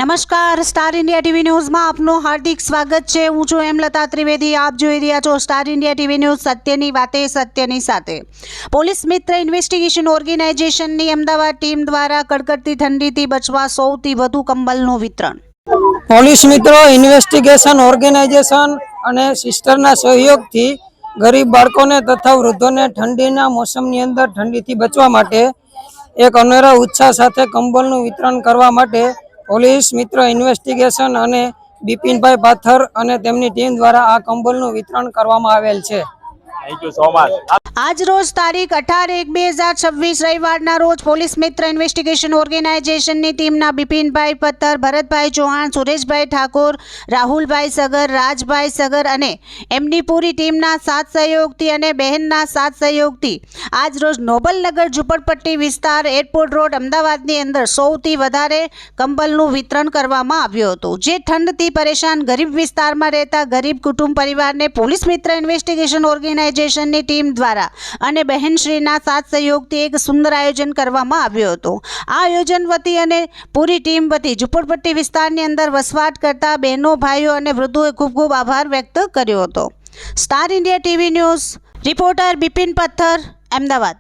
નમસ્કાર, star India TV ન્યૂઝમાં આપનું હાર્દિક સ્વાગત છે। હું છું હેમલતા ત્રિવેદી। આપ જોઈ રહ્યા છો સ્ટાર ઇન્ડિયા ટીવી ન્યૂઝ, સત્યની વાતે સત્યની સાથે। પોલીસ મિત્ર ઇન્વેસ્ટિગેશન ઓર્ગેનાઇઝેશનની અમદાવાદ ટીમ દ્વારા કડકડતી ઠંડીથી બચવા સૌથી વધુ કંબલનું વિતરણ। પોલીસ મિત્રો ઇન્વેસ્ટિગેશન ઓર્ગેનાઇઝેશન અને સિસ્ટરના સહયોગથી ગરીબ બાળકોને તથા વૃદ્ધોને ઠંડીના મોસમની અંદર ઠંડીથી બચવા માટે એક અનેરા ઉત્સાહ સાથે કંબલનું વિતરણ કરવા માટે પોલીસ મિત્ર ઇન્વેસ્ટિગેશન અને બિપિનભાઈ પાથર અને તેમની ટીમ દ્વારા આ કંબલનું વિતરણ કરવામાં આવેલ છે। Thank you so much. આજ રોજ તારીખ 18/1/2026 રવિવારના રોજ પોલીસ મિત્ર ઇન્વેસ્ટિગેશન ઓર્ગેનાઇઝેશનની ટીમના બિપિનભાઈ પત્તર, ભરતભાઈ ચૌહાણ, સુરેશભાઈ ઠાકોર, રાહુલભાઈ સગર, રાજભાઈ સગર અને એમની પૂરી ટીમના સાથ સહયોગથી અને બહેનના સાથ સહયોગથી આજ રોજ નોબલનગર ઝુંપડપટ્ટી વિસ્તાર, એરપોર્ટ રોડ, અમદાવાદની અંદર સૌથી વધારે કંબલનું વિતરણ કરવામાં આવ્યું હતું, જે ઠંડથી પરેશાન ગરીબ વિસ્તારમાં રહેતા ગરીબ કુટુંબ પરિવારને પોલીસ મિત્ર ઇન્વેસ્ટિગેશન ઓર્ગેનાઇઝેશનની ટીમ દ્વારા અને બહેનશ્રીના સાથ સહયોગથી એક સુંદર આયોજન કરવામાં આવ્યું હતું। આ આયોજન વતી અને પૂરી ટીમ વતી ઝુંપડપટ્ટી વિસ્તારની અંદર વસવાટ કરતા બહેનો, ભાઈઓ અને વૃદ્ધોએ ખૂબ ખૂબ આભાર વ્યક્ત કર્યો હતો। Star India TV news reporter Bipin Patthar, Ahmedabad.